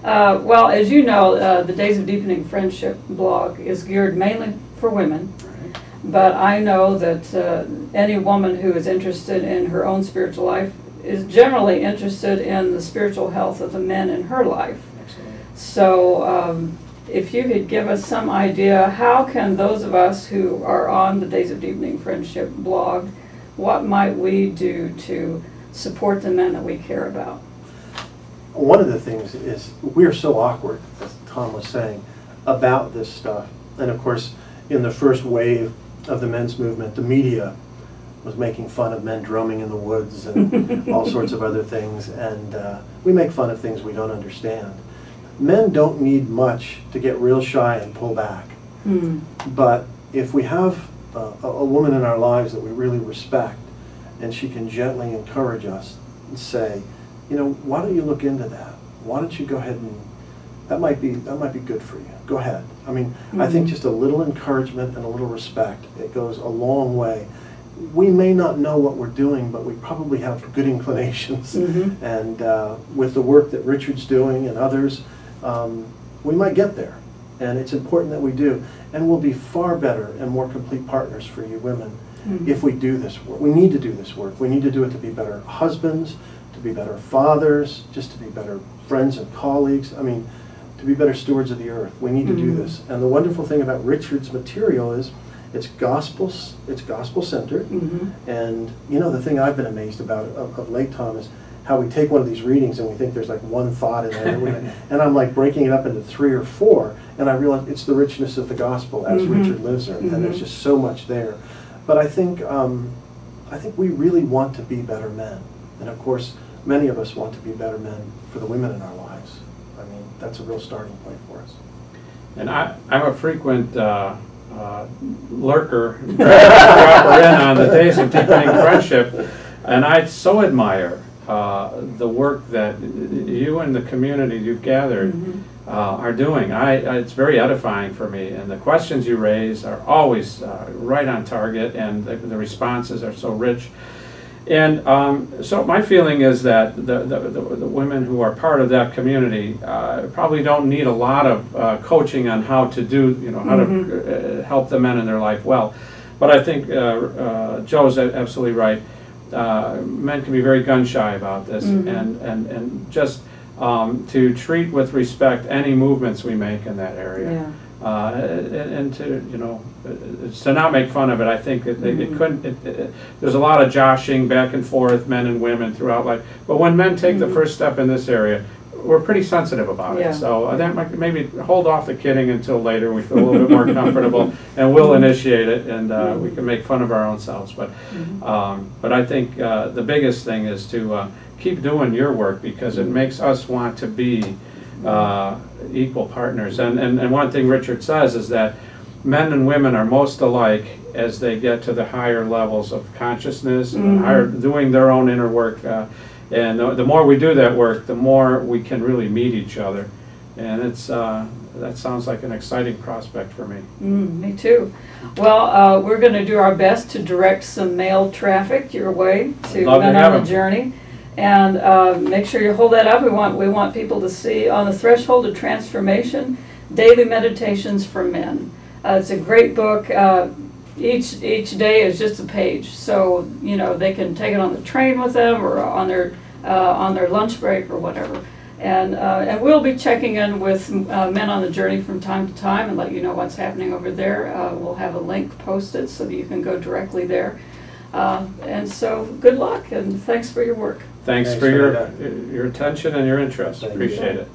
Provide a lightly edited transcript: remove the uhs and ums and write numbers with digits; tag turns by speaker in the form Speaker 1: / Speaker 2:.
Speaker 1: Well, as you know, the Days of Deepening Friendship blog is geared mainly for women.
Speaker 2: Right.
Speaker 1: But I know that any woman who is interested in her own spiritual life is generally interested in the spiritual health of the men in her life.
Speaker 2: Absolutely.
Speaker 1: So if you could give us some idea, how can those of us who are on the Days of Deepening Friendship blog, what might we do to support the men that we care about?
Speaker 3: One of the things is we're so awkward, as Tom was saying, about this stuff. And of course, in the first wave of the men's movement, the media was making fun of men drumming in the woods and all sorts of other things. And we make fun of things we don't understand. Men don't need much to get real shy and pull back. But if we have a woman in our lives that we really respect, and she can gently encourage us and say, you know, why don't you look into that? Why don't you go ahead and, that might be good for you. Go ahead. I mean, I think just a little encouragement and a little respect, it goes a long way. We may not know what we're doing, but we probably have good inclinations. And with the work that Richard's doing and others, we might get there. And it's important that we do. And we'll be far better and more complete partners for you women if we do this work. We need to do this work. We need to do it to be better husbands, to be better fathers, just to be better friends and colleagues. I mean, to be better stewards of the earth. We need to do this. And the wonderful thing about Richard's material is it's gospel-centered. And you know, the thing I've been amazed about of late, Tom, is how we take one of these readings and we think there's like one thought in there, and I'm like breaking it up into 3 or 4, and I realize it's the richness of the gospel as Richard lives it, and there's just so much there. But I think we really want to be better men, and of course, many of us want to be better men for the women in our lives. I mean, that's a real starting point for us.
Speaker 2: And I'm a frequent lurker, dropper in on the Days of Deepening Friendship, and I so admire the work that you and the community you've gathered are doing. It's very edifying for me, and the questions you raise are always right on target, and the responses are so rich. And so my feeling is that the women who are part of that community probably don't need a lot of coaching on how to do, you know, how to help the men in their life well. But I think Joe's absolutely right. Men can be very gun shy about this, and just to treat with respect any movements we make in that area. And to, you know, to not make fun of it. I think it couldn't. There's a lot of joshing back and forth, men and women throughout life. But when men take the first step in this area, we're pretty sensitive about it. So that might maybe hold off the kidding until later. We feel a little bit more comfortable, and we'll initiate it, and we can make fun of our own selves. But I think the biggest thing is to keep doing your work, because it makes us want to be equal partners. And one thing Richard says is that men and women are most alike as they get to the higher levels of consciousness, and higher, doing their own inner work. And the more we do that work, the more we can really meet each other. And it's that sounds like an exciting prospect for me.
Speaker 1: Me too. Well, we're going to do our best to direct some male traffic your way to Men on the Journey. And make sure you hold that up. We want people to see On the Threshold of Transformation, Daily Meditations for Men. It's a great book. Each day is just a page, so you know they can take it on the train with them, or on their lunch break or whatever. And we'll be checking in with Men on the Journey from time to time and let you know what's happening over there. We'll have a link posted so that you can go directly there. And so good luck, and thanks for your work.
Speaker 2: Thanks for your attention and your interest. Appreciate it.